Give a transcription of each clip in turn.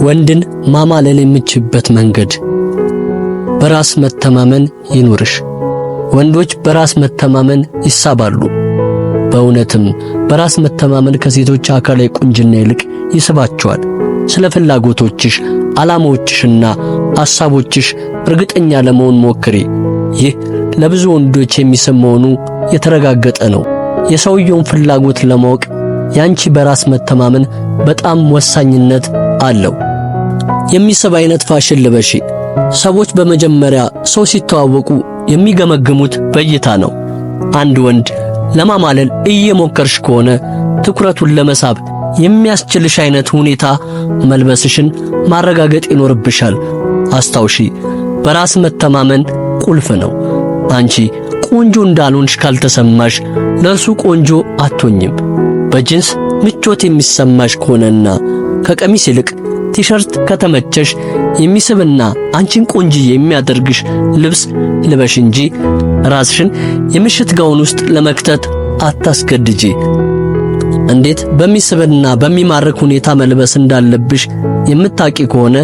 ወንድን ማማለል የምችበት መንገድ። በራስ መተማመን ይኑርሽ። ወንዶች በራስ መተማመን ይሳባሉ። በእውነትም በራስ መተማመን ከሴቶች አካላዊ ቁንጅና ይልቅ ይስባቸዋል። ስለ ፍላጎቶችሽ፣ ዓላማዎችሽና ሐሳቦችሽ እርግጠኛ ለመሆን ሞክሪ። ይህ ለብዙ ወንዶች የሚስብ መሆኑ የተረጋገጠ ነው። የሰውየውን ፍላጎት ለማወቅ ያንቺ በራስ መተማመን በጣም ወሳኝነት አለው። የሚስብ አይነት ፋሽን ልበሺ። ሰዎች በመጀመሪያ ሰው ሲተዋወቁ የሚገመግሙት በእይታ ነው። አንድ ወንድ ለማማለል እየሞከርሽ ከሆነ ትኩረቱን ለመሳብ የሚያስችልሽ አይነት ሁኔታ መልበስሽን ማረጋገጥ ይኖርብሻል። አስታውሺ፣ በራስ መተማመን ቁልፍ ነው። አንቺ ቆንጆ እንዳልሆንሽ ካልተሰማሽ ለእርሱ ቆንጆ አትሆኝም። በጅንስ ምቾት የሚሰማሽ ከሆነና ከቀሚስ ይልቅ ቲሸርት ከተመቸሽ የሚስብና አንቺን ቆንጅዬ የሚያደርግሽ ልብስ ልበሽ እንጂ ራስሽን የምሽት ጋውን ውስጥ ለመክተት አታስገድጂ። እንዴት በሚስብና በሚማርክ ሁኔታ መልበስ እንዳለብሽ የምታቂ ከሆነ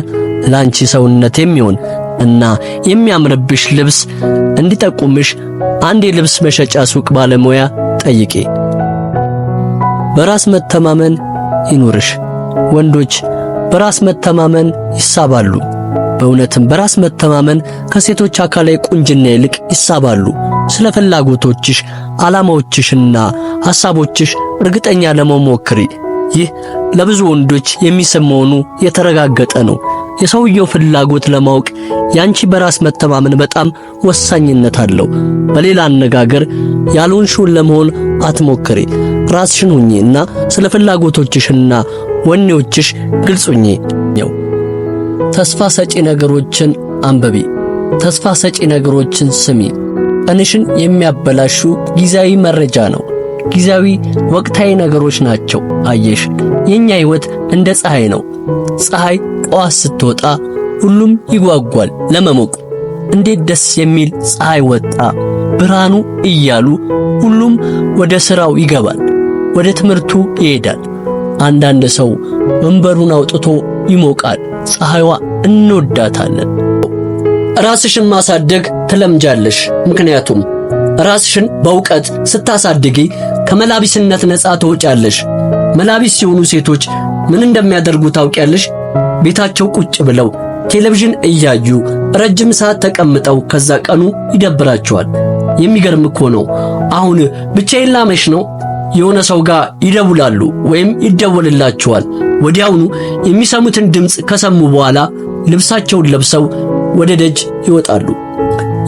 ላንቺ ሰውነት የሚሆን እና የሚያምርብሽ ልብስ እንዲጠቁምሽ አንድ የልብስ መሸጫ ሱቅ ባለሙያ ጠይቂ። በራስ መተማመን ይኑርሽ። ወንዶች በራስ መተማመን ይሳባሉ። በእውነትም በራስ መተማመን ከሴቶች አካላዊ ቁንጅና ይልቅ ይሳባሉ። ስለ ፍላጎቶችሽ፣ ዓላማዎችሽና ሐሳቦችሽ እርግጠኛ ለመሆን ሞክሪ። ይህ ለብዙ ወንዶች የሚስብ መሆኑ የተረጋገጠ ነው። የሰውየው ፍላጎት ለማወቅ ያንቺ በራስ መተማመን በጣም ወሳኝነት አለው። በሌላ አነጋገር ያልሆንሽውን ለመሆን አትሞክሪ። ራስሽን ሁኚና ስለ ፍላጎቶችሽና ወኔዎችሽ ግልጽ ሁኚ። ተስፋ ሰጪ ነገሮችን አንብቢ። ተስፋ ሰጪ ነገሮችን ስሚ። ቀንሽን የሚያበላሹ ጊዜያዊ መረጃ ነው። ጊዜያዊ ወቅታዊ ነገሮች ናቸው። አየሽ፣ የኛ ሕይወት እንደ ፀሐይ ነው። ፀሐይ ጠዋት ስትወጣ ሁሉም ይጓጓል ለመሞቅ። እንዴት ደስ የሚል ፀሐይ ወጣ ብርሃኑ እያሉ ሁሉም ወደ ሥራው ይገባል፣ ወደ ትምህርቱ ይሄዳል። አንዳንድ ሰው ወንበሩን አውጥቶ ይሞቃል። ፀሐይዋ እንወዳታለን። ራስሽን ማሳደግ ትለምጃለሽ። ምክንያቱም ራስሽን በእውቀት ስታሳድጊ ከመላቢስነት ነፃ ትወጫለሽ። መላቢስ ሲሆኑ ሴቶች ምን እንደሚያደርጉ ታውቂያለሽ? ቤታቸው ቁጭ ብለው ቴሌቪዥን እያዩ ረጅም ሰዓት ተቀምጠው ከዛ ቀኑ ይደብራቸዋል። የሚገርም እኮ ነው። አሁን ብቻዬን ላመሽ ነው የሆነ ሰው ጋር ይደውላሉ ወይም ይደወልላቸዋል። ወዲያውኑ የሚሰሙትን ድምፅ ከሰሙ በኋላ ልብሳቸውን ለብሰው ወደ ደጅ ይወጣሉ።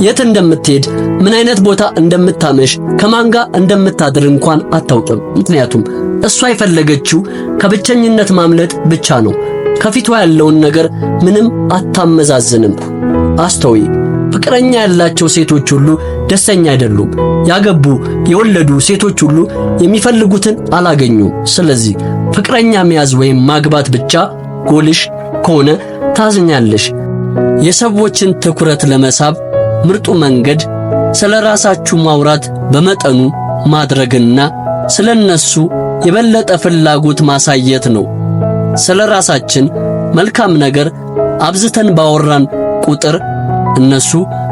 የት እንደምትሄድ፣ ምን አይነት ቦታ እንደምታመሽ፣ ከማን ጋር እንደምታድር እንኳን አታውቅም። ምክንያቱም እሷ የፈለገችው ከብቸኝነት ማምለጥ ብቻ ነው። ከፊቷ ያለውን ነገር ምንም አታመዛዝንም። አስተውይ፣ ፍቅረኛ ያላቸው ሴቶች ሁሉ ደስተኛ አይደሉም። ያገቡ የወለዱ ሴቶች ሁሉ የሚፈልጉትን አላገኙም። ስለዚህ ፍቅረኛ መያዝ ወይም ማግባት ብቻ ጎልሽ ከሆነ ታዝኛለሽ። የሰዎችን ትኩረት ለመሳብ ምርጡ መንገድ ስለ ራሳችሁ ማውራት፣ በመጠኑ ማድረግና ስለነሱ የበለጠ ፍላጎት ማሳየት ነው። ስለ ራሳችን መልካም ነገር አብዝተን ባወራን ቁጥር እነሱ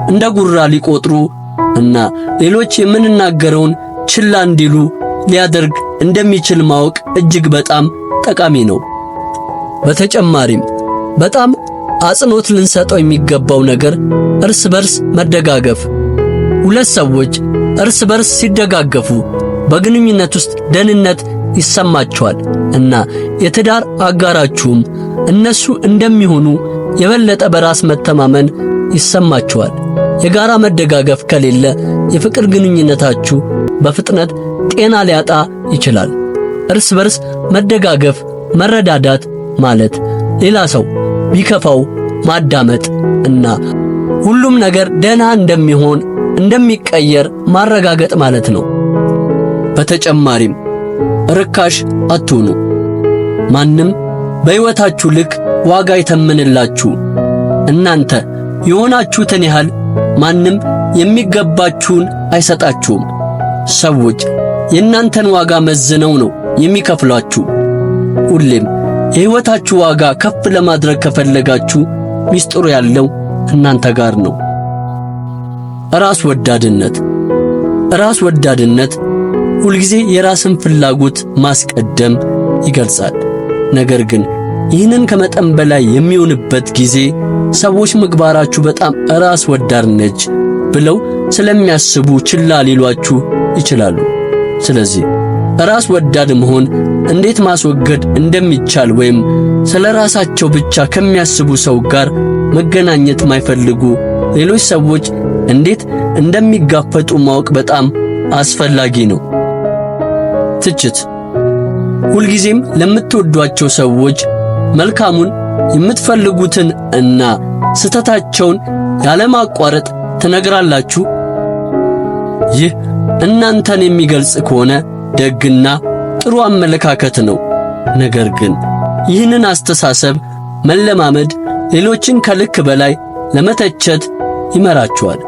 እንደ ጉራ ሊቆጥሩ እና ሌሎች የምንናገረውን ችላ እንዲሉ ሊያደርግ እንደሚችል ማወቅ እጅግ በጣም ጠቃሚ ነው። በተጨማሪም በጣም አጽንኦት ልንሰጠው የሚገባው ነገር እርስ በርስ መደጋገፍ። ሁለት ሰዎች እርስ በርስ ሲደጋገፉ በግንኙነት ውስጥ ደህንነት ይሰማቸዋል እና የትዳር አጋራችሁም እነሱ እንደሚሆኑ የበለጠ በራስ መተማመን ይሰማቸዋል። የጋራ መደጋገፍ ከሌለ የፍቅር ግንኙነታችሁ በፍጥነት ጤና ሊያጣ ይችላል። እርስ በርስ መደጋገፍ፣ መረዳዳት ማለት ሌላ ሰው ቢከፋው ማዳመጥ እና ሁሉም ነገር ደህና እንደሚሆን እንደሚቀየር ማረጋገጥ ማለት ነው። በተጨማሪም ርካሽ አትሁኑ። ማንም በሕይወታችሁ ልክ ዋጋ ይተምንላችሁ። እናንተ የሆናችሁትን ያህል ማንም የሚገባችሁን አይሰጣችሁም። ሰዎች የእናንተን ዋጋ መዝነው ነው የሚከፍሏችሁ። ሁሌም የሕይወታችሁ ዋጋ ከፍ ለማድረግ ከፈለጋችሁ ሚስጥሩ ያለው እናንተ ጋር ነው። ራስ ወዳድነት ሁልጊዜ የራስን ፍላጎት ማስቀደም ይገልጻል። ነገር ግን ይህንን ከመጠን በላይ የሚሆንበት ጊዜ ሰዎች ምግባራችሁ በጣም ራስ ወዳድ ነች ብለው ስለሚያስቡ ችላ ሊሏችሁ ይችላሉ። ስለዚህ ራስ ወዳድ መሆን እንዴት ማስወገድ እንደሚቻል ወይም ስለ ራሳቸው ብቻ ከሚያስቡ ሰው ጋር መገናኘት ማይፈልጉ ሌሎች ሰዎች እንዴት እንደሚጋፈጡ ማወቅ በጣም አስፈላጊ ነው። ትችት ሁልጊዜም ለምትወዷቸው ሰዎች መልካሙን የምትፈልጉትን እና ስተታቸውን ያለማቋረጥ ትነግራላችሁ። ይህ እናንተን የሚገልጽ ከሆነ ደግና ጥሩ አመለካከት ነው። ነገር ግን ይህንን አስተሳሰብ መለማመድ ሌሎችን ከልክ በላይ ለመተቸት ይመራችኋል።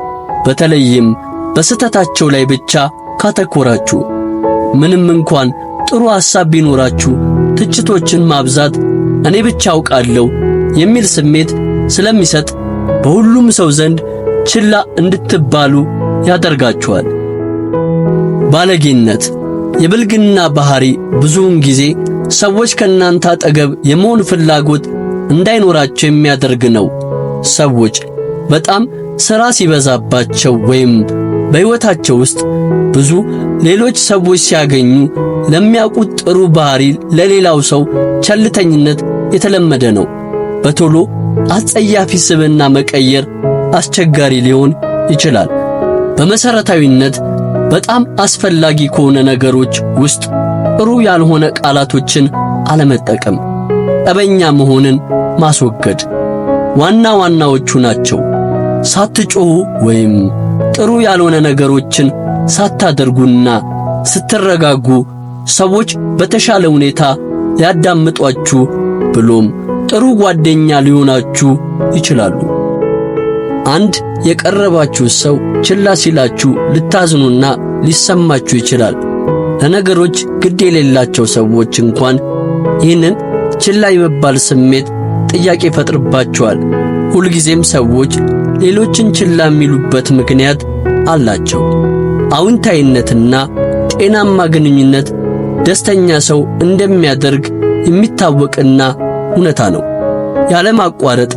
በተለይም በስተታቸው ላይ ብቻ ካተኮራችሁ። ምንም እንኳን ጥሩ ሐሳብ ቢኖራችሁ ትችቶችን ማብዛት እኔ ብቻ አውቃለሁ የሚል ስሜት ስለሚሰጥ በሁሉም ሰው ዘንድ ችላ እንድትባሉ ያደርጋችኋል። ባለጌነት የብልግና ባህሪ ብዙውን ጊዜ ሰዎች ከእናንተ አጠገብ የመሆን ፍላጎት እንዳይኖራቸው የሚያደርግ ነው። ሰዎች በጣም ሥራ ሲበዛባቸው ወይም በሕይወታቸው ውስጥ ብዙ ሌሎች ሰዎች ሲያገኙ ለሚያውቁት ጥሩ ባህሪ ለሌላው ሰው ቸልተኝነት የተለመደ ነው። በቶሎ አስጸያፊ ስብዕና መቀየር አስቸጋሪ ሊሆን ይችላል። በመሰረታዊነት በጣም አስፈላጊ ከሆነ ነገሮች ውስጥ ጥሩ ያልሆነ ቃላቶችን አለመጠቀም፣ ጠበኛ መሆንን ማስወገድ ዋና ዋናዎቹ ናቸው። ሳትጮሁ ወይም ጥሩ ያልሆነ ነገሮችን ሳታደርጉና ስትረጋጉ ሰዎች በተሻለ ሁኔታ ሊያዳምጧችሁ ብሎም ጥሩ ጓደኛ ሊሆናችሁ ይችላሉ። አንድ የቀረባችሁ ሰው ችላ ሲላችሁ ልታዝኑና ሊሰማችሁ ይችላል። ለነገሮች ግድ የሌላቸው ሰዎች እንኳን ይህንን ችላ የመባል ስሜት ጥያቄ ይፈጥርባቸዋል። ሁልጊዜም ሰዎች ሌሎችን ችላ የሚሉበት ምክንያት አላቸው። አዎንታዊነትና ጤናማ ግንኙነት ደስተኛ ሰው እንደሚያደርግ የሚታወቅና እውነታ ነው። ያለማቋረጥ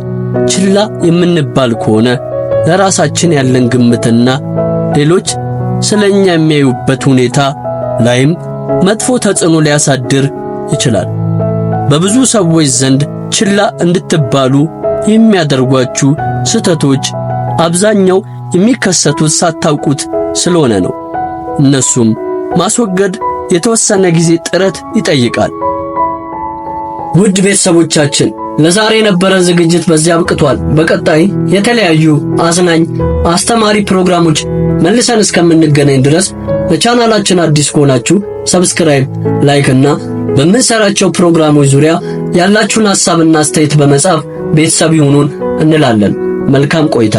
ችላ የምንባል ከሆነ ለራሳችን ያለን ግምትና ሌሎች ስለኛ የሚያዩበት ሁኔታ ላይም መጥፎ ተጽዕኖ ሊያሳድር ይችላል። በብዙ ሰዎች ዘንድ ችላ እንድትባሉ የሚያደርጓችሁ ስህተቶች አብዛኛው የሚከሰቱት ሳታውቁት ስለሆነ ነው። እነሱም ማስወገድ የተወሰነ ጊዜ ጥረት ይጠይቃል። ውድ ቤተሰቦቻችን ለዛሬ የነበረን ዝግጅት በዚህ አብቅቷል። በቀጣይ የተለያዩ አዝናኝ አስተማሪ ፕሮግራሞች መልሰን እስከምንገናኝ ድረስ ለቻናላችን አዲስ ከሆናችሁ ሰብስክራይብ፣ ላይክ እና በምንሰራቸው ፕሮግራሞች ዙሪያ ያላችሁን ሐሳብና አስተያየት በመጻፍ ቤተሰብ ይሁኑን እንላለን። መልካም ቆይታ።